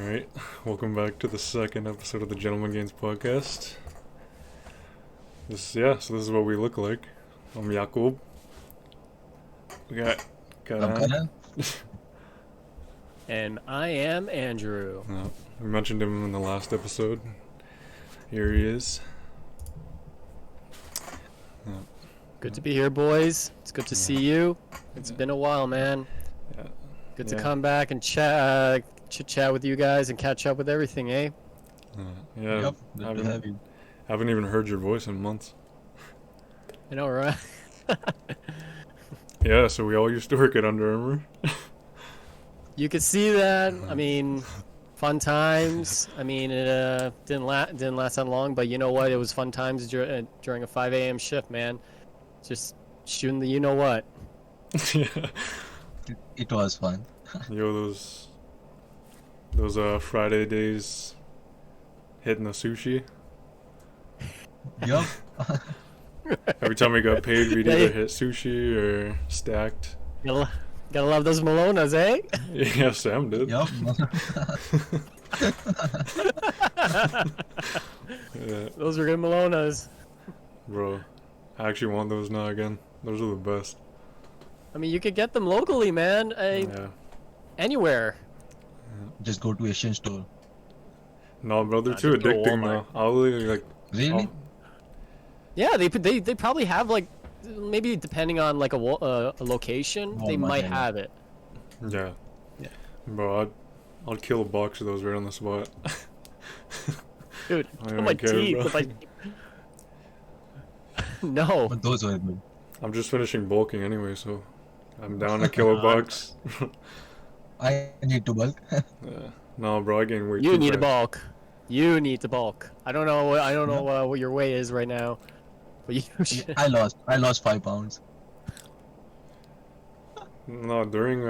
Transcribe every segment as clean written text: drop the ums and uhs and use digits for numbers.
All right, welcome back to the second episode of the Gentleman Games podcast. So this is what we look like. I'm Jakub. We got I'm Karan. Karan. And I am Andrew. We mentioned him in the last episode. Here he is. Good to be here, boys. It's good to see you. It's been a while, man. Yeah. Good to Yeah. come back and chit chat with you guys and catch up with everything, eh? Yeah, Yep, good to haven't, have you. haven't even heard your voice in months. I know, right? Yeah, so we all used to work at Under Armour. You could see that. I mean, fun times. I mean, it didn't last that long, but you know what? It was fun times during a 5 a.m. shift, man. Just shooting the you know what. Yeah. It was fun. Yo, those Friday days hitting the sushi. Yup. Every time we got paid, we'd Yeah, either yeah. hit sushi or stacked. Gotta love those Malonas, eh? Yeah, Sam did. Yup. Yeah, Those were good Malonas. bro. I actually want those now again. Those are the best. I mean, you could get them locally, man. Yeah. Anywhere. Just go to Asian store. No, bro, they're Nah, too just go to addicting Walmart. now. I'll literally, like. Really? Yeah, they probably have like maybe depending on like a location, they Walmart, might yeah. have it. Yeah. Yeah. Bro, I'll kill a box of those right on the spot. Dude, I kill don't my care, teeth bro. if I. No, But those were good. I'm just finishing bulking anyway, so I'm down to kill a box. I need to bulk. Yeah. No, bro, I gain weight you too need to fast. bulk. You need to bulk. I don't know. I don't know what your weight is right now, but you should. I lost 5 pounds. No, during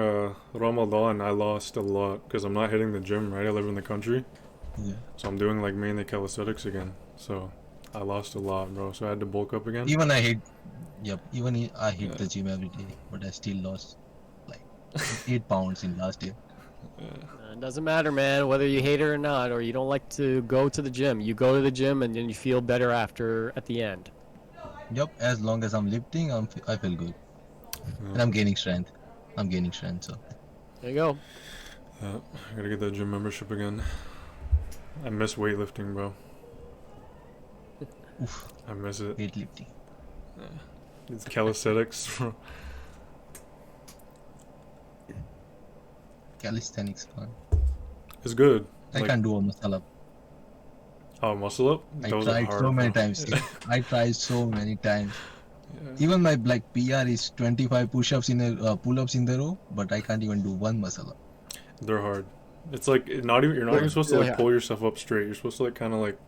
Ramadan, I lost a lot because I'm not hitting the gym, right? I live in the country. Yeah. So I'm doing like mainly calisthenics again. So I lost a lot, bro. So I had to bulk up again. Even I hit I hit Yeah. the gym every day, but I still lost like 8 pounds in last year. It doesn't matter, man, whether you hate it or not, or you don't like to go to the gym. You go to the gym and then you feel better after at the end. Yup, as long as I'm lifting, I feel good. And I'm gaining strength. So There you go. Yeah, I gotta get that gym membership again. I miss weightlifting, bro. oof, I miss it. weightlifting. It's calisthenics. Calisthenics fun. It's good. I Like, can't do a muscle up. oh, muscle up? I Those are tried hard, so many bro. times. I tried so many times. Yeah. Even my like PR is 25 push-ups in a pull-ups in the row, but I can't even do one muscle up. They're hard. It's like not even. You're not even supposed to like Yeah. pull yourself up straight. You're supposed to like kind of like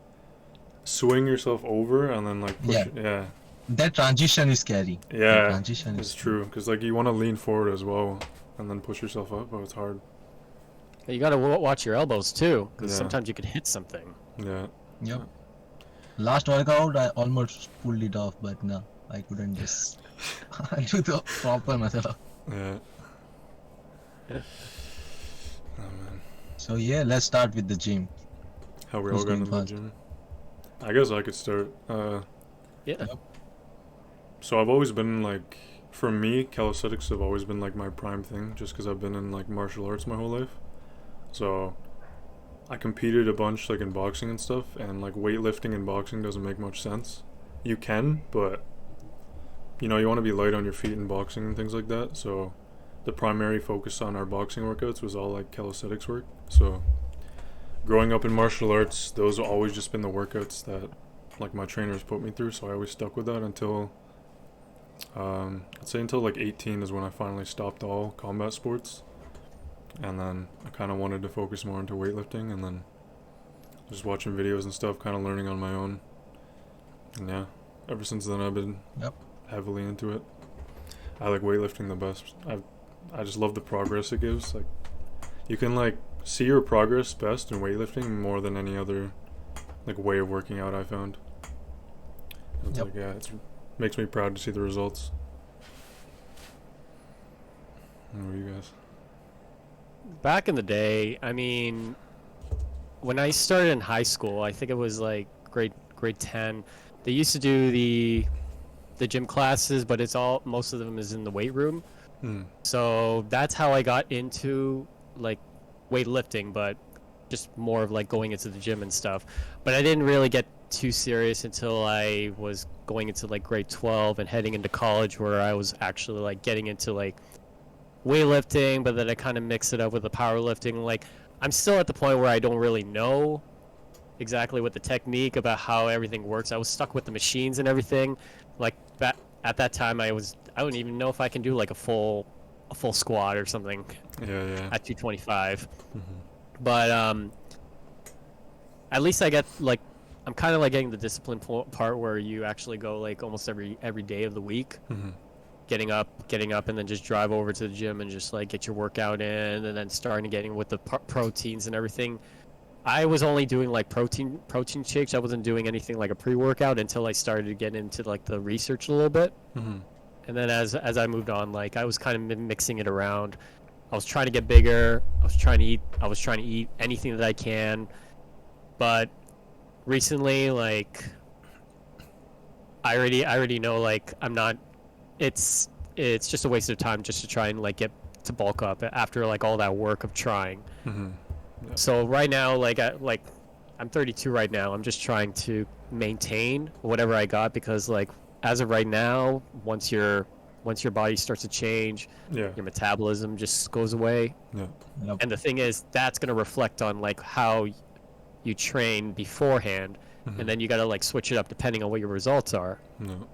swing yourself over and then like push. Yeah. It. Yeah. That transition is scary. The Yeah. transition It's is true because like you want to lean forward as well and then push yourself up, but it's hard. You gotta watch your elbows too, because Yeah. sometimes you could hit something. Yeah. Yep. Last workout, I almost pulled it off, but no, I couldn't just do the proper muscle up. Yeah. Oh man. So yeah, let's start with the gym. How we Who's all got going into the first? gym. I guess I could start. Yeah. So I've always been like, for me, calisthenics have always been like my prime thing, just because I've been in like martial arts my whole life. So I competed a bunch like in boxing and stuff, and like weightlifting and boxing doesn't make much sense. You can, but you know you want to be light on your feet in boxing and things like that. So the primary focus on our boxing workouts was all like calisthenics work. So growing up in martial arts, those have always just been the workouts that like my trainers put me through. So I always stuck with that until I'd say until like 18 is when I finally stopped all combat sports, and then I kind of wanted to focus more into weightlifting, and then just watching videos and stuff, kind of learning on my own. And yeah, ever since then I've been Yep. heavily into it. I like weightlifting the best. I just love the progress it gives. Like you can like see your progress best in weightlifting more than any other like way of working out I found. It's Yep. like yeah, it's makes me proud to see the results. What are you guys? Back in the day, I mean, when I started in high school, I think it was like grade 10. They used to do the gym classes, but most of them is in the weight room. Mm. So that's how I got into like weightlifting, but just more of like going into the gym and stuff. But I didn't really get too serious until I was going into like grade 12 and heading into college, where I was actually like getting into like weightlifting, but then I kind of mix it up with the powerlifting. Like I'm still at the point where I don't really know exactly what the technique about how everything works. I was stuck with the machines and everything. Like at that time, I don't even know if I can do like a full squat or something Yeah. at 225. Mhm. But at least I get like I'm kind of like getting the discipline part where you actually go like almost every day of the week, Mhm. getting up, and then just drive over to the gym and just like get your workout in, and then starting getting with the proteins and everything. I was only doing like protein shakes. I wasn't doing anything like a pre-workout until I started to get into like the research a little bit. Mhm. And then as I moved on, like I was kind of mixing it around. I was trying to get bigger. I was trying to eat anything that I can. But recently, like I already know like I'm not. It's just a waste of time just to try and like get to bulk up after like all that work of trying. Mhm. So right now, I'm 32 right now. I'm just trying to maintain whatever I got, because like as of right now, once your body starts to change, Yeah. your metabolism just goes away. Yeah. Yep. And the thing is, that's gonna reflect on like how you train beforehand, Mhm. and then you gotta like switch it up depending on what your results are. No.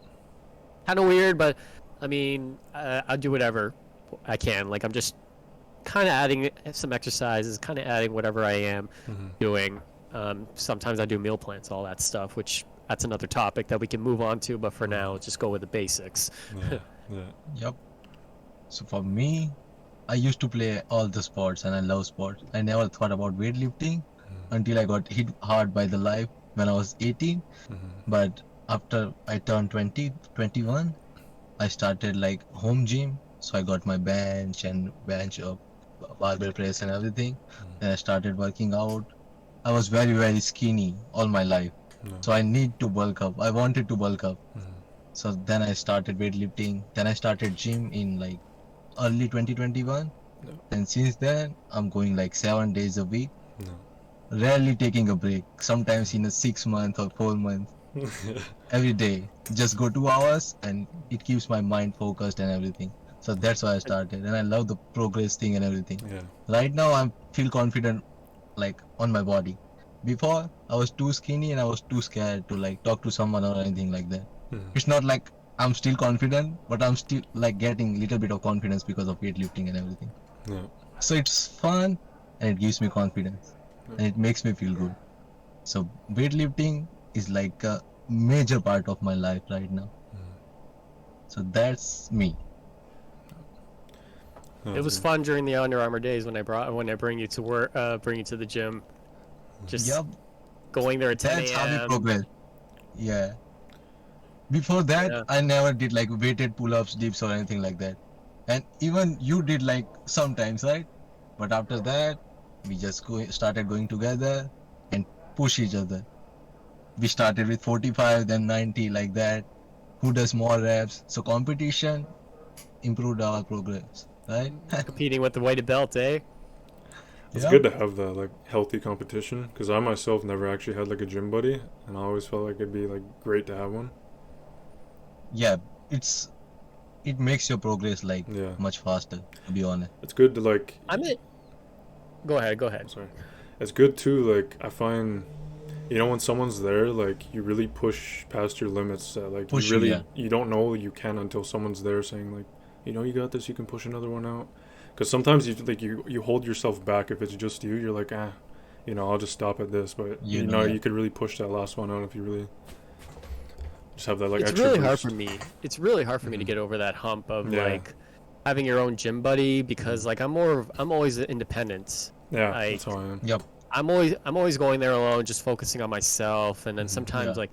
Kind of weird, but I mean, I'll do whatever I can. Like I'm just kind of adding some exercises, kind of adding whatever I am Mhm. doing. Sometimes I do meal plans, all that stuff, which that's another topic that we can move on to. But for now, let's just go with the basics. Yeah. Yeah. Yep. So for me, I used to play all the sports and I love sports. I never thought about weightlifting until I got hit hard by the life when I was 18. Mhm. But after I turned 20, 21, I started like home gym. So I got my bench up, barbell press and everything. Then I started working out. I was very, very skinny all my life. No. So I need to bulk up. I wanted to bulk up. Mhm. So then I started weightlifting. Then I started gym in like early 2021. No. And since then, I'm going like 7 days a week, No. rarely taking a break. Sometimes in a 6 month or 4 month, every day. Just go 2 hours and it keeps my mind focused and everything. So that's why I started. And I love the progress thing and everything. Yeah. Right now, I feel confident like on my body. Before, I was too skinny and I was too scared to like talk to someone or anything like that. Mhm. It's not like I'm still confident, but I'm still like getting little bit of confidence because of weightlifting and everything. Yeah. So it's fun and it gives me confidence and it makes me feel good. So weightlifting is like a major part of my life right now. So that's me. No, It was dude. fun during the Under Armour days when I bring you to work, bring you to the gym, just Yup, going there at 10 that's how we a.m. progress. Yeah. Before that, Yeah. I never did like weighted pull-ups, dips, or anything like that. And even you did like sometimes, right? But after that, we just started going together and push each other. We started with 45, then 90, like that. Who does more reps? So competition improved our progress, right? Competing with the weighted belt, eh? It's Yeah. good to have that like healthy competition, because I myself never actually had like a gym buddy, and I always felt like it'd be like great to have one. Yeah, it makes your progress like Yeah. much faster, to be honest. It's good to like. I'm it. Go ahead. Sorry. It's good too. Like I find, when someone's there, like you really push past your limits. That like Push you you, really yeah. you don't know you can until someone's there saying like, you got this. You can push another one out. Because sometimes you hold yourself back if it's just you. You're like I'll just stop at this. But You know, yeah. you could really push that last one out if you really just have that like It's extra really hard boost. for me. It's really hard for me to get over that hump of Yeah. like having your own gym buddy, because like I'm always independent. Yeah, Like, that's how I am. Yep. I'm always going there alone, just focusing on myself, and then sometimes Yeah.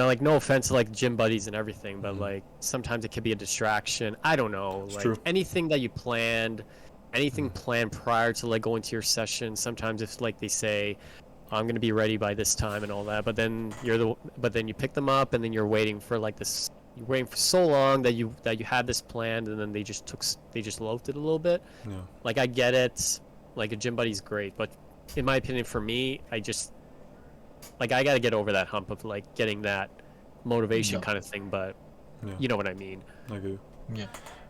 like, no offense to like gym buddies and everything, but Mhm. like sometimes it could be a distraction. I don't know, It's like true. anything that you planned, anything planned prior to like going to your session. Sometimes if like they say, I'm gonna be ready by this time and all that. But then you pick them up and then you're waiting for like this. You're waiting for so long that you had this planned and then they just loafed it a little bit. Yeah. Like I get it, like a gym buddy's great, but in my opinion, for me, I gotta get over that hump of like getting that motivation Yeah. kind of thing. But Yeah. you know what I mean. I do. Yeah.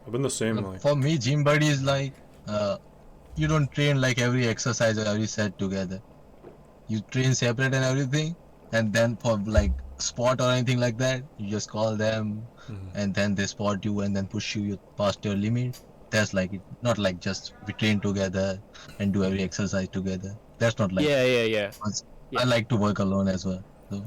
I've been the same. Like, For me, gym buddy is like, you don't train like every exercise or every set together. You train separate and everything, and then for like spot or anything like that, you just call them, and then they spot you and then push you past your limit. That's like it. Not like just we train together and do every exercise together. That's not like. Yeah. Yeah. Yeah. I like to work alone as well. So,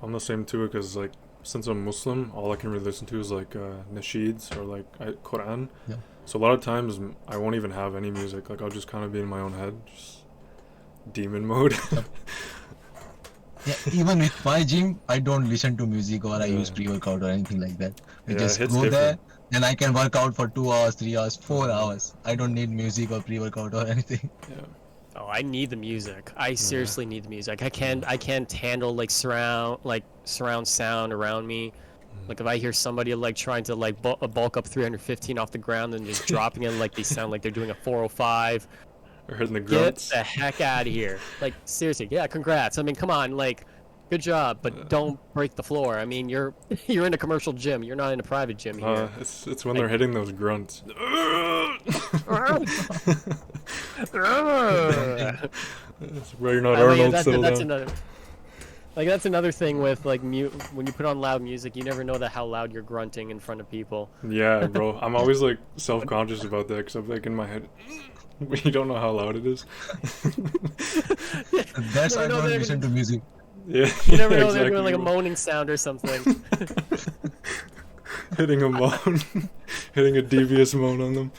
I'm the same too because like since I'm Muslim, all I can really listen to is like nasheeds or like Quran. Yeah. So a lot of times I won't even have any music. Like I'll just kind of be in my own head, just demon mode. yeah, even with my gym, I don't listen to music or I Yeah. use pre-workout or anything like that. I Yeah, just it's go different. there and I can work out for 2 hours, 3 hours, 4 hours. I don't need music or pre-workout or anything. Yeah. Oh, I need the music. I seriously need the music. I can't handle like surround sound around me. Like if I hear somebody like trying to like bulk up 315 off the ground and just dropping it like they sound like they're doing a 405. Or hitting the Get grunts. the heck out of here. Like seriously, yeah, congrats. I mean, come on, like good job, but don't break the floor. I mean, you're in a commercial gym. You're not in a private gym here. It's when they're hitting those grunts. It's where you're not I mean, Arnold that's settle down. another. Like that's another thing with like when you put on loud music, you never know how loud you're grunting in front of people. Yeah, bro. I'm always like self-conscious about that because I'm like in my head. You don't know how loud it is. That's why I know don't they're listen to music. Yeah. You never know exactly, they're doing like a bro. moaning sound or something. Hitting a moan, hitting a devious moan on them.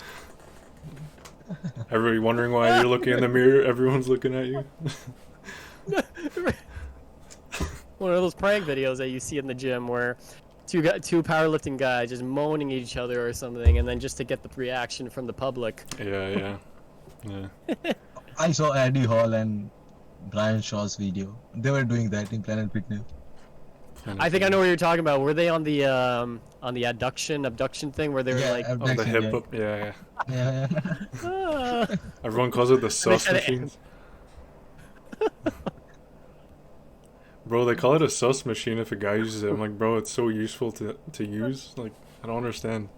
Everybody wondering why you're looking in the mirror. Everyone's looking at you. One of those prank videos that you see in the gym where two powerlifting guys just moaning at each other or something, and then just to get the reaction from the public. Yeah. I saw Eddie Hall and Brian Shaw's video. They were doing that in Planet Fitness. I think I know what you're talking about. Were they on the abduction thing where they were Yeah, like, Oh, the abduction, hip yeah. up. Yeah. Yeah. ah. Everyone calls it the sus kinda- machines. Bro, they call it a sus machine if a guy uses it. I'm like, bro, it's so useful to use. Like, I don't understand.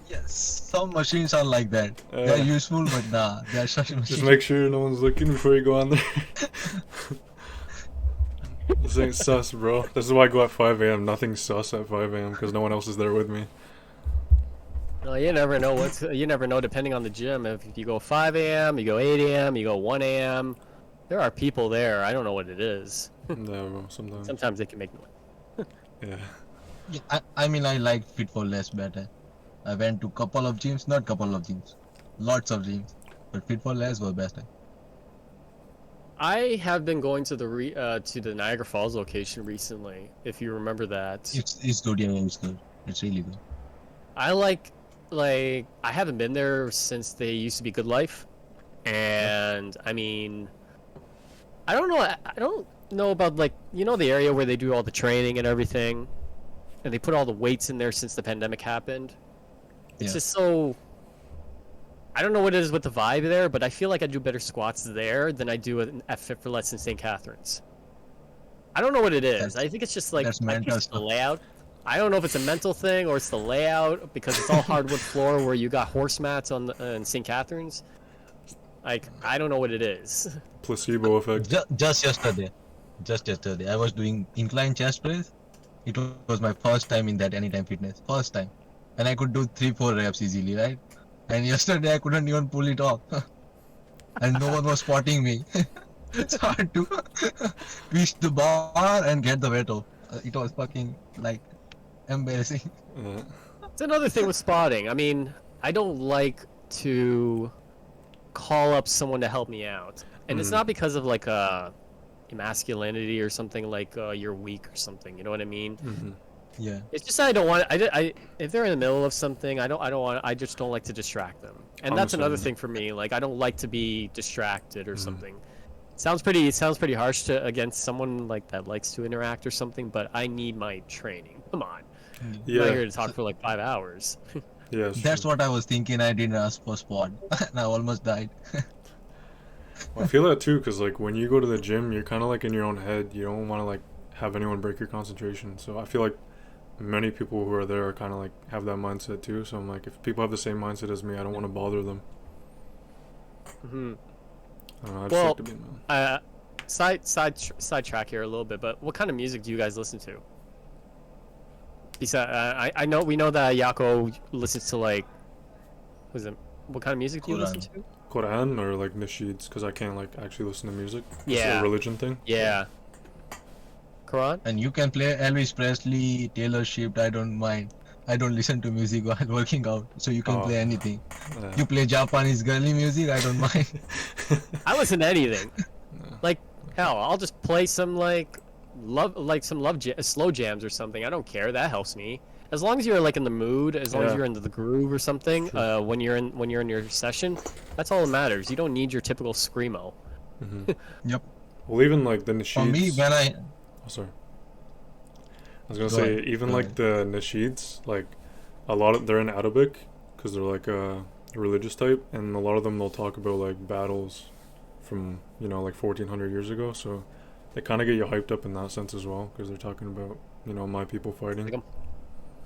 Yes, some machines are like that. They're useful, but nah, they're such machines. Just make sure no one's looking before you go on there. This ain't sus, bro. This is why I go at 5 a.m. Nothing's sus at 5 a.m. because no one else is there with me. Well, you never know you never know depending on the gym. If you go 5 a.m., you go 8 a.m., you go 1 a.m. There are people there. I don't know what it is. Yeah, bro, sometimes. Sometimes they can make noise. Yeah. Yeah, I mean, I like Fit for Less better. I went to couple of gyms, not couple of gyms, lots of gyms, but Fit for Less was better. I have been going to the Niagara Falls location recently, if you remember that. It's good, yeah, it's good. It's really good. I like I haven't been there since they used to be Good Life, and I mean, I don't know. I don't know about like the area where they do all the training and everything, and they put all the weights in there since the pandemic happened. It's Yeah. just so. I don't know what it is with the vibe there, but I feel like I do better squats there than I do at Fit for Less in St. Catharines. I don't know what it is. I think it's just like that's I think mental it's the stuff. layout. I don't know if it's a mental thing or it's the layout because it's all hardwood floor where you got horse mats on in St. Catharines. Like I don't know what it is. Placebo effect. Just yesterday, I was doing incline chest press. It was my first time in that Anytime Fitness, first time, and I could do 3-4 reps easily, right? And yesterday I couldn't even pull it off, and no one was spotting me. It's hard to reach the bar and get the weight off. It was fucking like embarrassing. It's another thing with spotting. I mean, I don't like to call up someone to help me out, and it's not because of like masculinity or something like you're weak or something. You know what I mean? Yeah. It's just I don't want. If they're in the middle of something, I don't want. I just don't like to distract them. And I'm that's the another same. thing for me. Like I don't like to be distracted or Mhm. something. It sounds pretty harsh to against someone like that likes to interact or something. But I need my training. Come on, I'm not Yeah, here to talk for like 5 hours. yeah, it's That's true. what I was thinking. I didn't ask for spot, and I almost died. I feel that too, cause like when you go to the gym, you're kind of like in your own head. You don't want to like have anyone break your concentration. So I feel like many people who are there are kind of like have that mindset too. So I'm like, if people have the same mindset as me, I don't want to bother them. hmm I don't know, I just Well, like to be in my own. Sidetrack here a little bit. But what kind of music do you guys listen to? Besides, I know we know that Yako listens to like, what kind of music do you listen Quran. to? Quran or like nasheeds, cause I can't like actually listen to music. It's Yeah. a religion thing. Yeah. Quran? And you can play Elvis Presley, Taylor Swift. I don't mind. I don't listen to music while working out, so you can Oh. play anything. Yeah. You play Japanese girly music. I don't mind. I listen to anything. Yeah. Like hell, I'll just play some slow jams or something. I don't care. That helps me. As long as you're like in the mood, as long as Yeah. you're into the groove or something, True. when you're in your session, that's all that matters. You don't need your typical screamo. Mhm. Yep. Well, even like the For me, nasheeds. when I Oh, sorry. I was gonna Go say ahead, even go like the nasheeds, like a lot of they're in Arabic because they're like a religious type, and a lot of them they'll talk about like battles from like 1400 years ago. So they kind of get you hyped up in that sense as well because they're talking about my people fighting.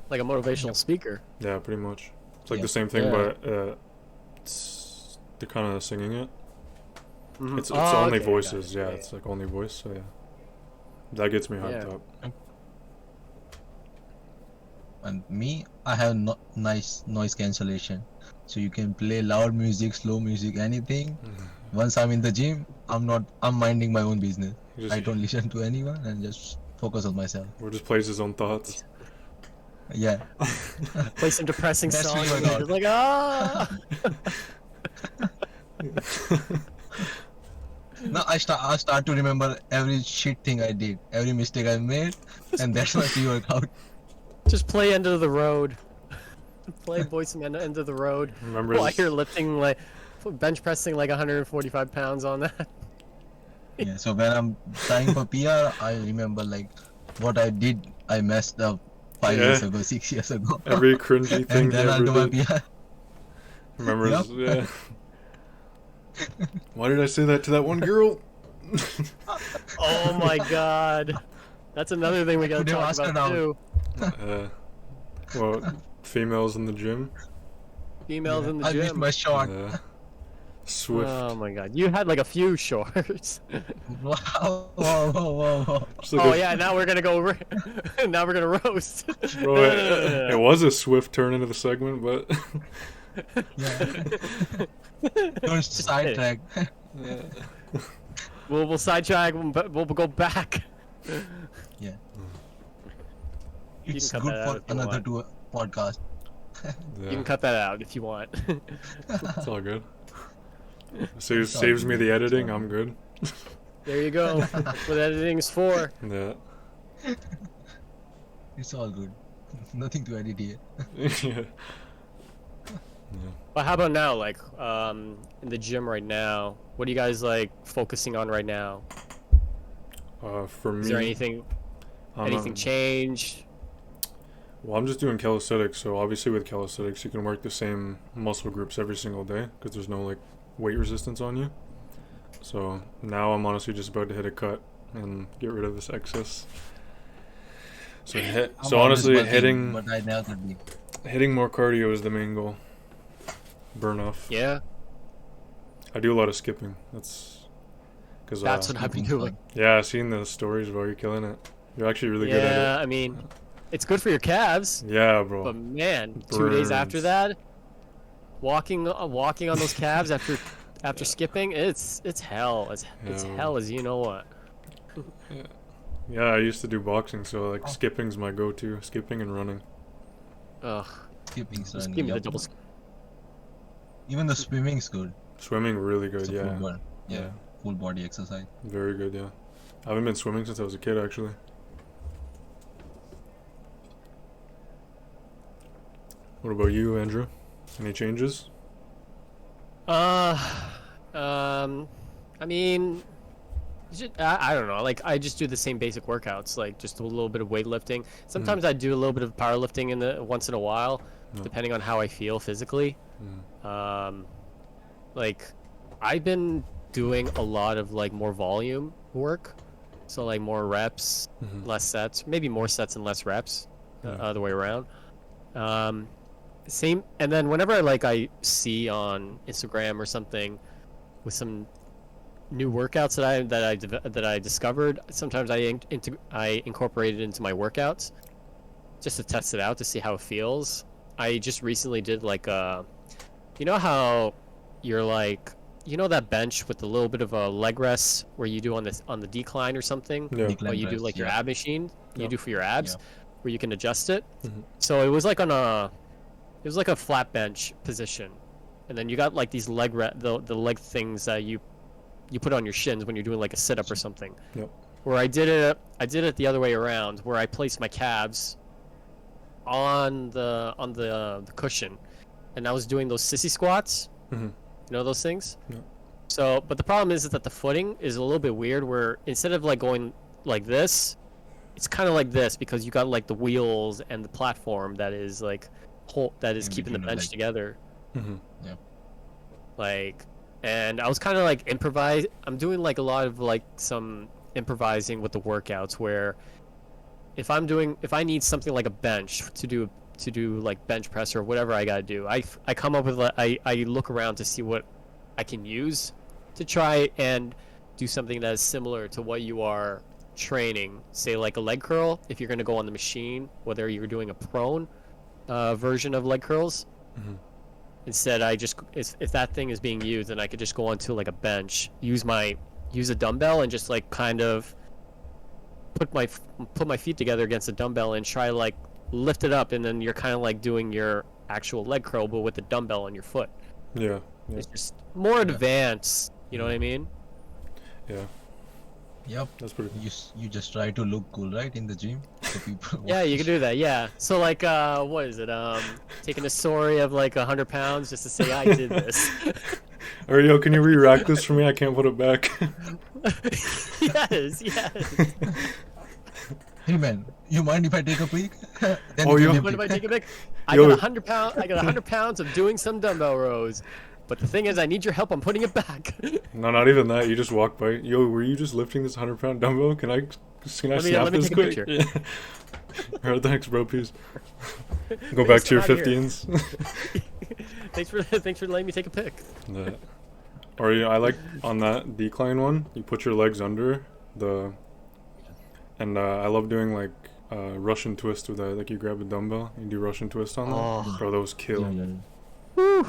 Like a motivational speaker. Yeah, pretty much. It's like Yeah. the same thing, Yeah. but they're kind of singing it. Mhm. It's Oh, only okay, I got it. voices. Yeah, it's like only voice. So yeah, that gets me hyped Yeah. up. and me, I have nice noise cancellation, so you can play loud music, slow music, anything. Once I'm in the gym, I'm minding my own business. He I just, don't listen to anyone and just focus on myself. or just plays his own thoughts. Yeah. Play some depressing That's song. really And you're good. just like ah. Now I start to remember every shit thing I did, every mistake I made, and that's my pre-workout. Just play End of the Road. Play Boys and End of the Road. Remember While his- you're lifting like bench pressing like 145 pounds on that. Yeah. So when I'm trying for PR, I remember like what I did. I messed up 5 years Yeah. ago, 6 years ago. every cringy thing and he then I'll ever do my did. PR. Remember Yup. yeah. Why did I say that to that one girl? Oh my god. That's another thing we gotta Could you talk ask her about now? too. Well, females in the gym. Females in the I missed gym. my shot. Swift. Oh my god. You had like a few shorts. Wow. Whoa, whoa, whoa, whoa. Just like Oh a- yeah, now we're gonna go now we're gonna roast. Bro, it was a swift turn into the segment, but Yeah. Don't sidetrack. We'll sidetrack, but we'll go back. Yeah. You It's can cut good that out for if you another want. podcast. You can cut that out if you want. It's all good. Saves It's all saves me good. the It's editing. all I'm good. There you go. That's what editing's for. Yeah. It's all good. Nothing to edit here. Yeah. But how about now? Like, in the gym right now, what are you guys like focusing on right now? For me, Is there anything I'm, anything changed? Well, I'm just doing calisthenics, so obviously with calisthenics, you can work the same muscle groups every single day because there's no like weight resistance on you. So now I'm honestly just about to hit a cut and get rid of this excess. So I'm so always honestly, working, but I never did. hitting more cardio is the main goal. Burn off. Yeah, I do a lot of skipping. That's because that's what I've been doing. yeah, I've seen the stories, bro. You're killing it. You're actually really good Yeah, at I mean, it's good for your calves, it. Yeah, bro. but man, 2 days after Burns. that, walking on those calves after skipping, it's hell. It's Yeah. hell as you know what. Yeah, I used to do boxing, so like skipping's my go-to. Skipping and running. Ugh, Skipping, just running, give me the yup. double. Even the swimming's good. Swimming really good. It's a Yeah. full body, yeah, full body exercise. Very good. Yeah. I haven't been swimming since I was a kid, actually. What about you, Andrew? Any changes? Uh, I mean, I don't know. Like, I just do the same basic workouts, like just a little bit of weightlifting. Sometimes I do a little bit of powerlifting once in a while, No. depending on how I feel physically. Like, I've been doing a lot of like more volume work, so like more reps, less sets, maybe more sets and less reps, other way around. Same, and then whenever I see on Instagram or something with some new workouts that I discovered, sometimes I incorporate it into my workouts just to test it out to see how it feels. I just recently did like you know how you're like, you know that bench with a little bit of a leg rest where you do on the decline or something, Yeah. Decline what you do press, like your yeah. ab machine you Yep. do for your abs, Yep. where you can adjust it. Mhm. So it was like it was like a flat bench position, and then you got like these the leg things that you put on your shins when you're doing like a sit up or something. Yep. Where I did it the other way around, where I placed my calves on the cushion, and I was doing those sissy squats. Mhm. You know those things? Yeah. So, but the problem is that the footing is a little bit weird. Where instead of like going like this, it's kind of like this because you got like the wheels and the platform that is like In keeping the between the bench leg. together. Mhm. Like, and I was kind of like I'm doing like a lot of like some improvising with the workouts where if I need something like a bench to do like bench press or whatever I gotta do, I come up with I look around to see what I can use to try and do something that is similar to what you are training. Say like a leg curl, if you're gonna go on the machine, whether you're doing a prone version of leg curls. Instead, if that thing is being used, then I could just go onto like a bench, use a dumbbell, and just like kind of put my feet together against the dumbbell and try like lift it up, and then you're kind of like doing your actual leg curl, but with the dumbbell on your foot. Yeah. Yeah. It's just more advanced. You know what I mean? Yeah. Yep. That's pretty cool. You just try to look cool, right, in the gym. So people. Yeah, you can do that. Yeah. So like, what is it? Taking a story of like 100 pounds just to say I did this. Alright, yo, can you re-rack this for me? I can't put it back. Yes. Hey man, you mind if I take a peek? Then Oh, you yo. can What if I take a pic? I Yo. got 100 pounds. I got 100 pounds of doing some dumbbell rows, but the thing is, I need your help on putting it back. No, not even that. You just walk by. Yo, were you just lifting this 100-pound dumbbell? Can I snap let me this take a quick? picture. Yeah. Alright, thanks, bro. Peace. Go Please back to your come out here. 50s. thanks for letting me take a pic. Yeah. Or yeah, I like on that decline one, you put your legs under the, and I love doing like Russian twist with that. Like you grab a dumbbell, you do Russian twist on that. Oh. Bro, those kill. Yeah. Whew.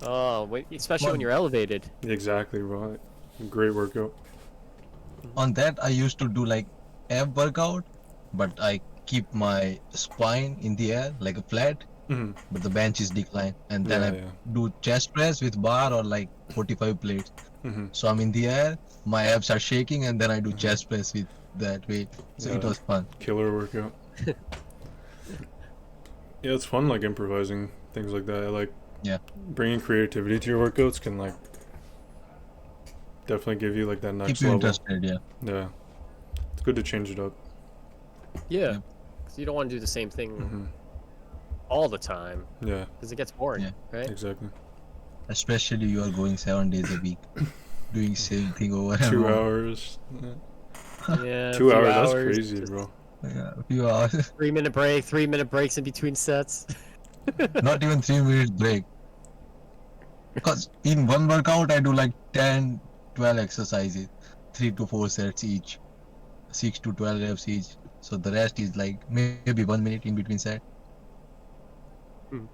Oh, especially when Well- you're elevated. Exactly, bro. Great workout. On that, I used to do like ab workout, but I keep my spine in the air like a flat, Mhm. but the bench is declined, and then Yeah, I yeah. do chest press with bar or like 45 plates. Mhm. So I'm in the air, my abs are shaking, and then I do chest press with that weight. So it Yeah. was fun. Killer workout. Yeah, it's fun like improvising things like that. Like Yeah. bringing creativity to your workouts can like definitely give you like that next Keep you level. interested, yeah. Yeah, it's good to change it up. Yeah. Yeah. 'Cause you don't want to do the same thing Mhm. all the time Yeah, because it gets boring, Yeah. right? exactly. Especially you are going 7 days a week, doing same thing over and 2 over. hours. Yeah. Yeah. 2 a few hours. That's crazy, just bro. Yeah, a few hours. 3-minute break, 3-minute breaks in between sets. Not even 3 minutes break. Because in one workout I do like 10, 12 exercises, 3 to 4 sets each, 6 to 12 reps each. So the rest is like maybe 1 minute in between set. Hmm.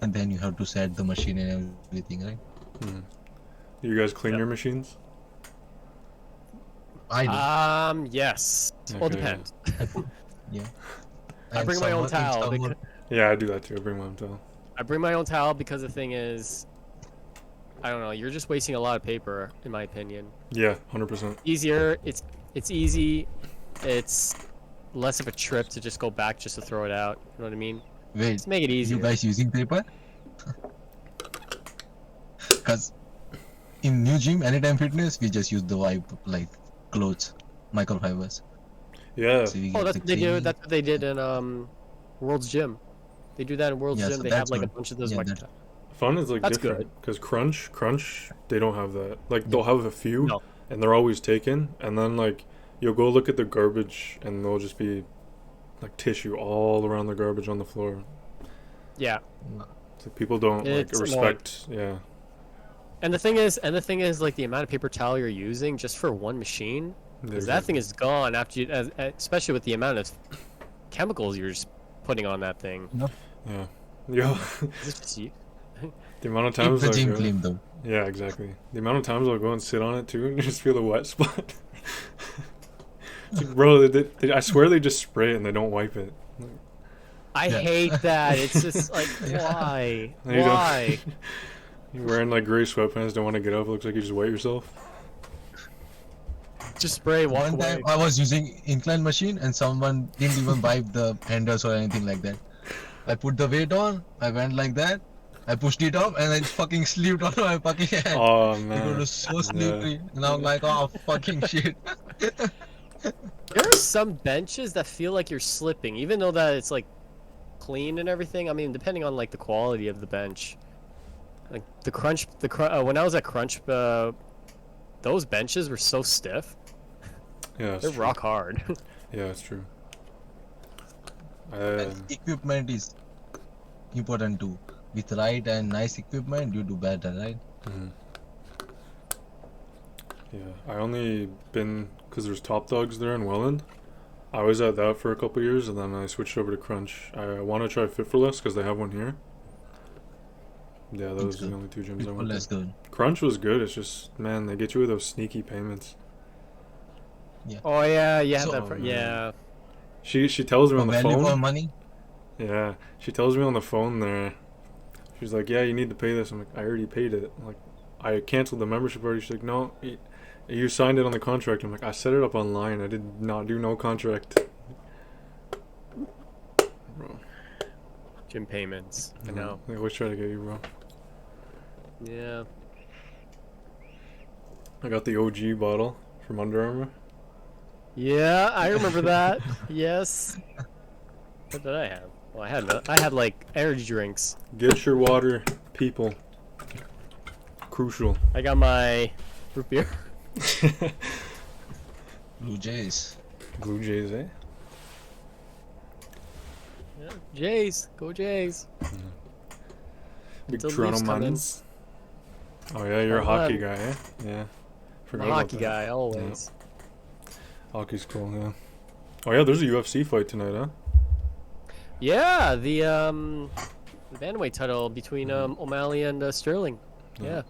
And then you have to set the machine and everything, right? Mhm. You guys clean Yep. your machines? I do. Yes. Well, Okay, depends. Yeah. I And bring my own summer- in towel. summer- Yeah, I do that too. I bring my own towel. I bring my own towel because the thing is, I don't know. You're just wasting a lot of paper, in my opinion. Yeah, 100%. Easier. It's easy. It's less of a trip to just go back just to throw it out. You know what I mean? Wait, Let's make it easier. you guys using paper? Because in new gym, Anytime Fitness, we just use the vibe like clothes, microfibers. Yeah. So we Oh, get that's the what they do. clean- That's what they did in World's Gym. They do that in World's Yeah, Gym. so They have that's like a good. bunch of those Yeah, micro. that- Fun is like That's different because crunch, they don't have that. Like they'll have a few, No. and they're always taken. And then like you'll go look at the garbage, and there'll just be like tissue all around the garbage on the floor. Yeah. So people don't like It's annoying. respect. Yeah, And the thing is, like the amount of paper towel you're using just for one machine, because that thing is gone after you, especially with the amount of chemicals you're just putting on that thing. Yeah, yo, It's just you. the amount of Keep times the like gym clean though. yeah, exactly. The amount of times I'll go and sit on it too, and you just feel the wet spot. It's like, bro, I swear they just spray it and they don't wipe it. I Yeah. hate that. It's just like, Yeah. why? And you don't- Why? You're wearing like gray sweatpants, don't want to get up. Looks like you just wet yourself. Just spray, walk One away. time I was using incline machine and someone didn't even wipe the handles or anything like that. I put the weight on, I went like that, I pushed it up and it fucking slipped on my fucking hand. Oh It man. was so slippery. And I'm like, oh fucking shit. There are some benches that feel like you're slipping, even though that it's like clean and everything. I mean, depending on like the quality of the bench. Like when I was at Crunch, those benches were so stiff. Yeah, it's They're true. rock hard. Yeah, it's true. Equipment is important too. With right and nice equipment, you do better, right? Mhm. Yeah, I only been because there's Top Dogs there in Welland. I was at that for a couple years, and then I switched over to Crunch. I want to try Fit for Less because they have one here. Yeah, those are the good. only two gyms I People went less to. good. Crunch was good. It's just man, they get you with those sneaky payments. Oh yeah, yeah, So- yeah. She tells me For on the value for phone. money, Yeah, she tells me on the phone there. She's like, "Yeah, you need to pay this." I'm like, "I already paid it." I'm like, I canceled the membership already. She's like, "No, you signed it on the contract." I'm like, "I set it up online. I did not do no contract." Bro, Gym payments. I know. They always try to get you, bro. Yeah. I got the OG bottle from Under Armour. Yeah, I remember that. Yes. What did I have? Well, I had like energy drinks. Get your water, people. Crucial. I got my root beer. Blue Jays. Blue Jays, eh? Yeah, Jays, go Jays. Big Until Toronto Leafs come in. Mans. Oh yeah, you're a Come hockey on. guy, eh? Yeah. I'm Forgot a about hockey that. guy, always. Hockey's cool, yeah. Oh yeah, there's a UFC fight tonight, huh? Yeah, the bantamweight title between O'Malley and Sterling. Yeah.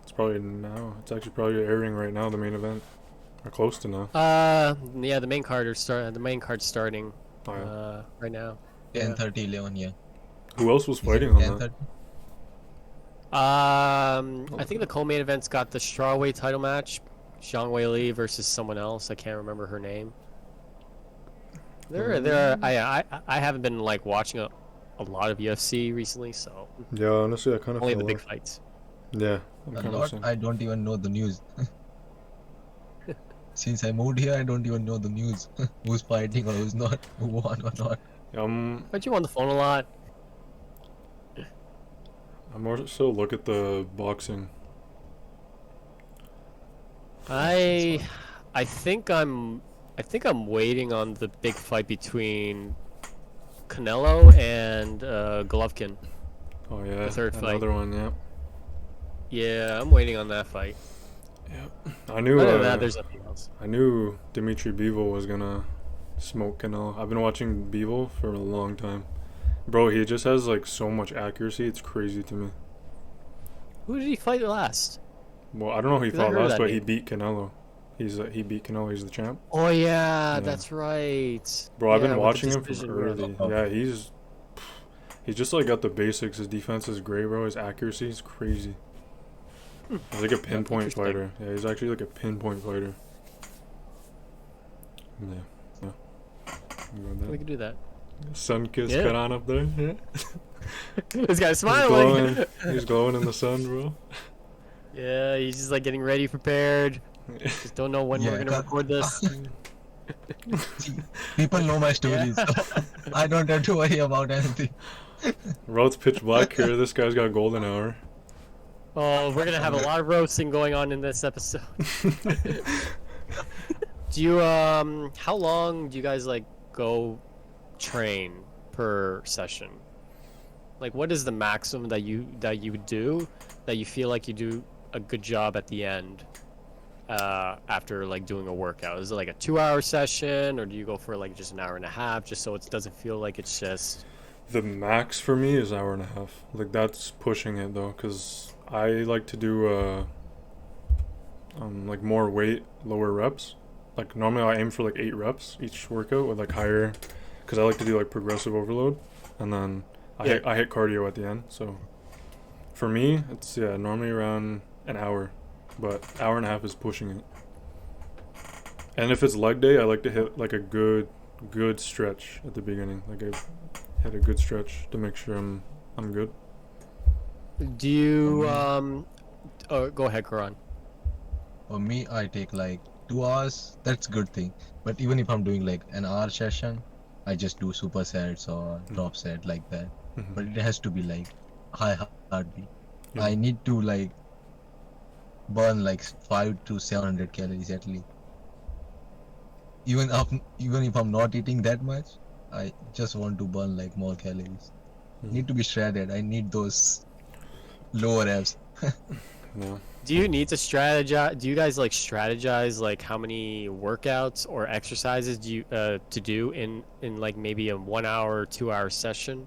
It's probably now. It's actually probably airing right now, the main event. Or close to now. Yeah, the main card's starting Oh, yeah. right now. 10:30, 11, yeah. Who else was Is it fighting on 10:30? that? I think the co-main event's got the strawweight title match, Zhang Wei Li versus someone else. I can't remember her name. I haven't been like watching a lot of UFC recently, so Yeah, honestly, I kind of only the big fights. Yeah, I'm A kind of lot, saying. I don't even know the news. Since I moved here, I don't even know the news. Who's fighting or who's not, who won or not. But you on the phone a lot. I more so look at the boxing. I think I'm waiting on the big fight between Canelo and Golovkin. Oh yeah, The third fight. another one. Yeah, Yeah, I'm waiting on that fight. yeah. I knew. Other than that, there's nothing else. I knew Dimitri Bivol was gonna smoke Canelo. I've been watching Bivol for a long time. Bro, he just has like so much accuracy. It's crazy to me. Who did he fight last? Well, I don't know who he 'Cause I fought heard last, that but he name. beat Canelo. He beat Canelo. He's the champ. Oh yeah, Yeah. that's right. Bro, I've Yeah, been with the watching him decision, from yeah. early. Yeah, he's just like got the basics. His defense is great, bro. His accuracy is crazy. He's like a pinpoint interesting. fighter. Yeah, he's actually like a pinpoint fighter. Yeah. You got We that? can do that. Sun kissed Yeah. Karan up there. Yeah. This guy's He's smiling. glowing. He's glowing in the sun, bro. Yeah, he's just like getting ready, prepared. Just don't know when we're Yeah, gonna record this. See, people know my stories, so I don't have to worry about anything. Bro, it's pitch black here. This guy's got golden hour. Oh, we're gonna have a lot of roasting going on in this episode. Do you how long do you guys like go train per session? Like what is the maximum that you do that you feel like you do a good job at the end after like doing a workout? Is it like a 2-hour session, or do you go for like just an hour and a half just so it doesn't feel like it's just The max for me is hour and a half. Like that's pushing it though, cause I like to do like more weight, lower reps. Like normally I aim for like 8 reps each workout with like higher, cause I like to do like progressive overload, and then I hit cardio at the end. So for me, it's normally around an hour, but hour and a half is pushing it. And if it's leg day, I like to hit like a good stretch at the beginning. Like I hit a good stretch to make sure I'm good. do you oh go ahead, Karan. For me, I take like 2 hours. That's good thing. But even if I'm doing like an hour session, I just do supersets or drop set like that. Mhm. But it has to be like high heartbeat. Yeah. I need to like burn like 5 to 700 calories at least. Even if I'm not eating that much, I just want to burn like more calories. Mhm. Need to be shredded. I need those lower abs. Yeah. Do you need to strategize? Do you guys like strategize like how many workouts or exercises do you to do in like maybe a 1 hour or 2 hour session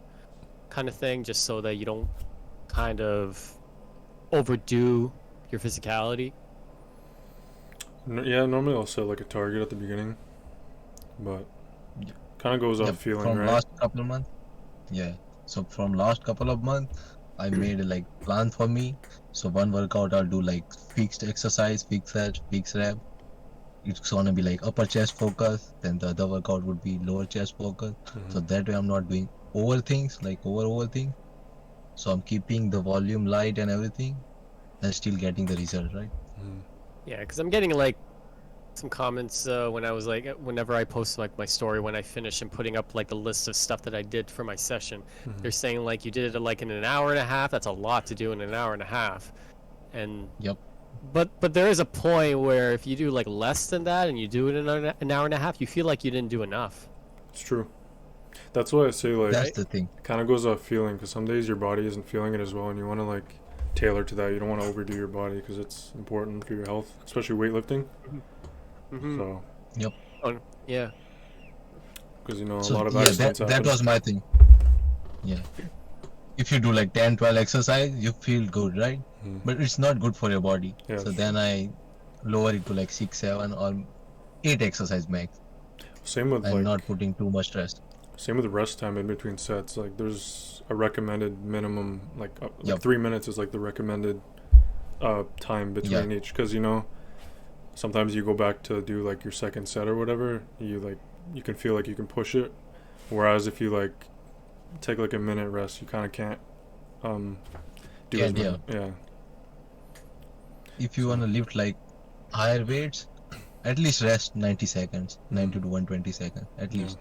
kind of thing, just so that you don't kind of overdo your physicality? Yeah, normally I'll set like a target at the beginning, but Yeah. kind of goes Yeah, off feeling, from right? last couple of months. Yeah. So from last couple of months, I made a like plan for me. So one workout I'll do like fixed exercise, fixed set, fixed rep. It's gonna be like upper chest focus. Then the other workout would be lower chest focus. Mhm. So that way I'm not doing over things like over things. So I'm keeping the volume light and everything, and still getting the result, right? Mhm. Yeah, because I'm getting like some comments when I was like, whenever I post like my story when I finish and putting up like the list of stuff that I did for my session, Mhm. they're saying like you did it like in an hour and a half. That's a lot to do in an hour and a half, and Yep. but there is a point where if you do like less than that and you do it in an hour and a half, you feel like you didn't do enough. It's true. That's why I say like That's the thing. kind of goes off feeling, because some days your body isn't feeling it as well, and you want to like tailor to that. You don't want to overdo your body because it's important for your health, especially weightlifting. Mm-hmm. So Yeah. because a So lot of yeah, accidents that happen. was my thing. Yeah. If you do like 10, 12 exercise, you feel good, right? Mhm. But it's not good for your body. Yeah, So it's then I lower it to like 6, 7 or 8 exercise max. Same with I'm like not putting too much stress. same with rest time in between sets. Like there's a recommended minimum, like Yep. 3 minutes is like the recommended time between each, because sometimes you go back to do like your second set or whatever, you can feel like you can push it, whereas if you like take like a minute rest, you kind of can't do as Can't, many. Yeah. If you want to lift like higher weights, at least rest 90 seconds, 90 to 120 seconds, at Yeah. least.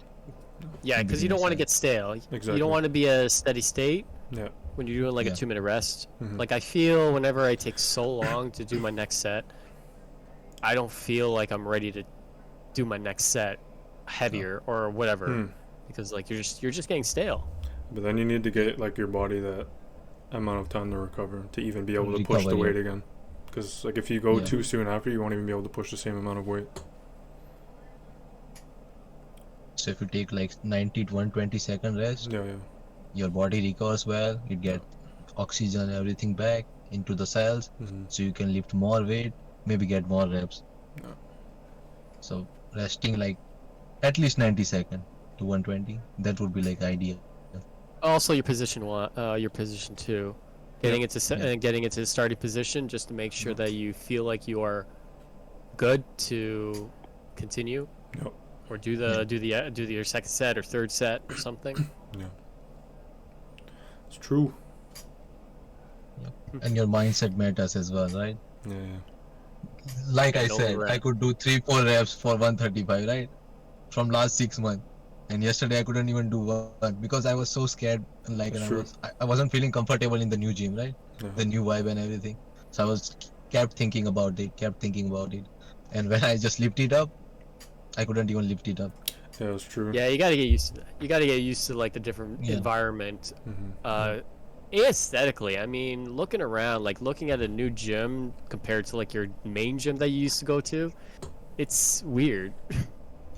Yeah, because you don't want to get stale. You Exactly. don't want to be a steady state Yeah. when you're doing like Yeah. a 2-minute rest. Mhm. Like I feel whenever I take so long to do my next set, I don't feel like I'm ready to do my next set heavier or whatever, Hmm. because like you're just getting stale. But then you need to get like your body that amount of time to recover to even be able to push the Recover, weight yeah. again. Because like if you go Yeah. too soon after, you won't even be able to push the same amount of weight. So if you take like 90 to 120 second rest, Yeah, yeah. your body recovers well, it gets oxygen, everything back into the cells, Mm-hmm. so you can lift more weight, maybe get more reps. Yeah. So resting like at least 90 second to 120, that would be like ideal. Also, your position two, getting into Yeah. getting into the starting position just to make sure that you feel like you are good to continue. Yep. or do your second set or third set or something. Yeah. It's true. And your mindset matters as well, right? Yeah. Like I No said, rep. I could do 3-4 reps for 135, right? From last 6 months. And yesterday I couldn't even do one because I was so scared, and like, and Sure. I wasn't feeling comfortable in the new gym, right? Yeah. The new vibe and everything. So I was kept thinking about it. And when I just lift it up, I couldn't even lift it up. Yeah, it's true. Yeah, you gotta get used to that. You gotta get used to like the different Yeah. environment. Mm-hmm. Aesthetically, I mean, looking around, like looking at a new gym compared to like your main gym that you used to go to, it's weird.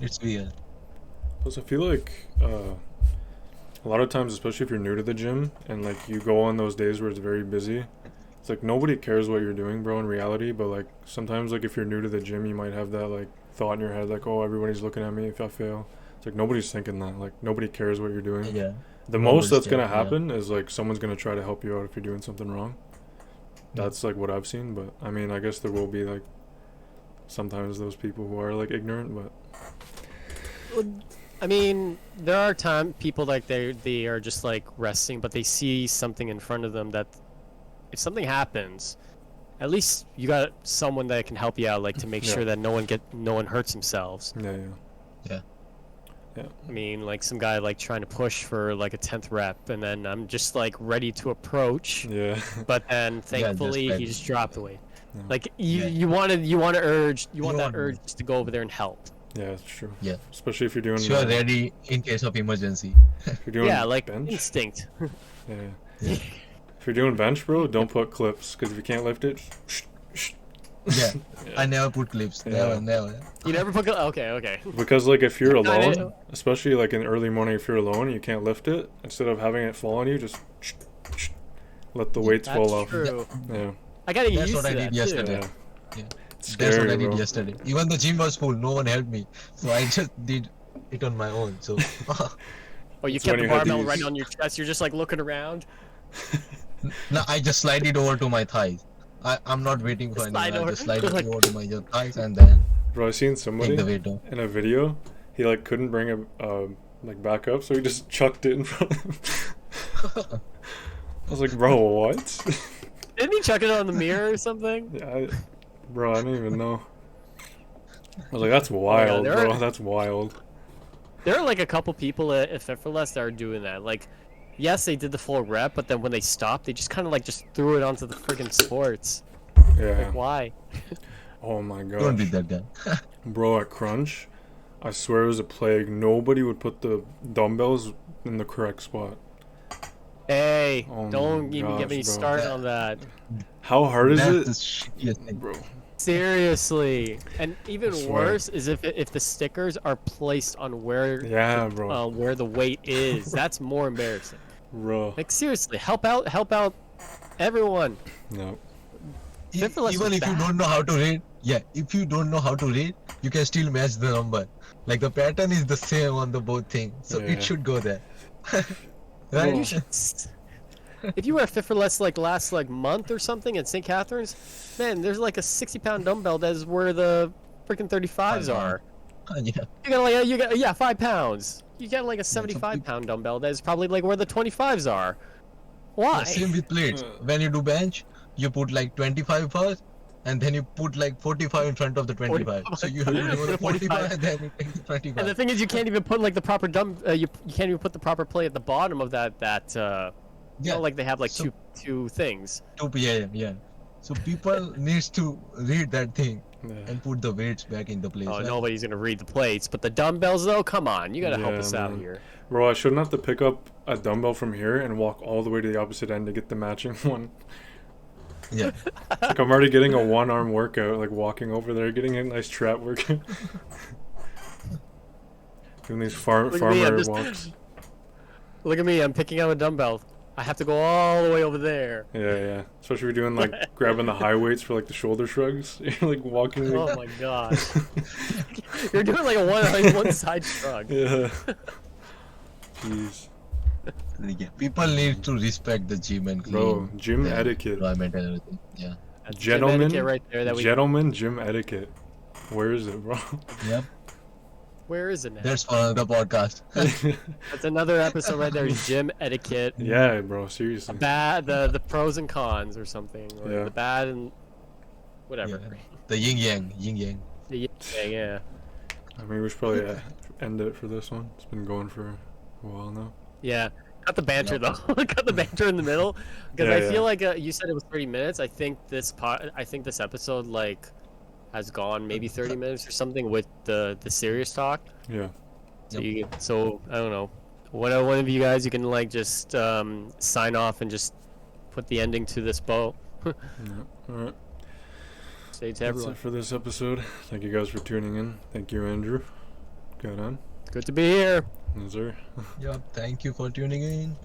It's weird. Plus, I feel like a lot of times, especially if you're new to the gym and like you go on those days where it's very busy, it's like nobody cares what you're doing, bro, in reality. But like sometimes, like if you're new to the gym, you might have that like thought in your head, like, oh, everybody's looking at me if I fail. It's like nobody's thinking that. Like nobody cares what you're doing. Yeah. The most Nobody's that's gonna caring, yeah. happen is like someone's gonna try to help you out if you're doing something wrong. That's like what I've seen, but I mean, I guess there will be like sometimes those people who are like ignorant, but I mean, there are people like they are just like resting, but they see something in front of them that if something happens, at least you got someone that can help you out, like to make Yeah. sure that no one hurts themselves. yeah. I mean, like some guy like trying to push for like a 10th rep, and then I'm just like ready to approach, Yeah. but then thankfully ready. he just dropped away. Yeah. Like Yeah. you want that urge want- just to go over there and help. Yeah, it's true. Yeah. Especially if you're doing So you're ready in case of emergency. if you're doing Yeah, like bench. instinct. Yeah. If you're doing bench, bro, don't put clips because if you can't lift it, Yeah. Yeah. I never put clips. Yeah. Never. You never put. Okay. because like if you're Kinda- alone, especially like in the early morning, if you're alone and you can't lift it, instead of having it fall on you, just let the weights That's fall off. true. Yeah. I gotta get That's used what to I that did yesterday. Yeah. Yeah. It's That's scary, what I did bro. yesterday. Even the gym was full. No one helped me. So I just did it on my own. So Oh, you That's kept when the you had to barbell right use- on your chest. You're just like looking around. now I just slide it over to my thighs. I'm not waiting for Slide anyone. I over. just slide it Like- over to my thighs and then Bro, I seen take somebody the weight down. in a video. He like couldn't bring it like back up, so he just chucked it in front of him. I was like, bro, what? Didn't he chuck it on the mirror or something? Yeah, bro, I don't even know. I was like, that's wild, there bro. are- That's wild. There are like a couple people at Fit for Less that are doing that. Like, yes, they did the full rep, but then when they stopped, they just kind of like just threw it onto the friggin' sports. Yeah. Like, why? Oh my Don't be gosh. that guy. Bro, at Crunch, I swear it was a plague. Nobody would put the dumbbells in the correct spot. Hey, Oh my don't even get gosh, me bro. started on that. How hard is That's it? the shittiest thing. Bro. Seriously. And even I swear. worse is if the stickers are placed on where Yeah, bro. where the weight is. That's more embarrassing. Bro. Like seriously, help out everyone. No. Fit for Less Even was if you bad. don't know how to read, if you don't know how to read, you can still match the number. Like the pattern is the same on the both things, so Yeah. it should go there. Well, right? you should if you were Fit for Less like last like month or something at St. Catharines, man, there's like a 60-pound dumbbell that is where the freaking 35s are. Yeah. You got 5 pounds. You got like a 75-pound dumbbell that is probably like where the 25s are. Why? Same with plates. When you do bench, you put like 25 first, and then you put like 45 in front of the 25. So you have to do the 45 and then you take the 25. And the thing is, you can't even put like the proper you can't even put the proper plate at the bottom of that you know, like they have like So- two things. 2 p.m. Yeah. So people needs to read that thing Yeah. and put the weights back in the place. Oh, right? nobody's gonna read the plates, but the dumbbells though, come on, you gotta help Yeah, us out man. here. Bro, I shouldn't have to pick up a dumbbell from here and walk all the way to the opposite end to get the matching one. Yeah. Like I'm already getting a one-arm workout, like walking over there, getting a nice trap workout. Doing these Look at me, I'm farmer just- walks. Look at me, I'm picking up a dumbbell. I have to go all the way over there. Yeah, yeah. Especially if you're doing like grabbing the high weights for like the shoulder shrugs. You're like walking. Oh Like, my gosh. You're doing like a one side shrug. yeah. Jeez, Yeah. People need to respect the gym and clean bro. Gym the etiquette. environment and everything. Yeah. That's gym Gentlemen, etiquette right there that we gentlemen, gym etiquette. Where is it, bro? Yep. Where is it now? That's for another podcast. That's another episode right there. Gym etiquette. Yeah, bro. Seriously. The pros and cons or something. Or Yeah. the bad and whatever. Yeah. The yin yang, yin yang. Yeah. I mean, we should probably end it for this one. It's been going for a while now. Yeah. Cut the banter though. Cut the banter in the middle, because Yeah, I yeah. feel like you said it was 30 minutes. I think this episode like has gone maybe 30 minutes or something with the serious talk. Yeah. So Yep. so I don't know. One of you guys, you can like just sign off and just put the ending to this bow. Yeah. All right. Say to That's everyone. it for this episode. Thank you guys for tuning in. Thank you, Andrew. Good on. Good to be here. Yes, sir. Yep. Thank you for tuning in.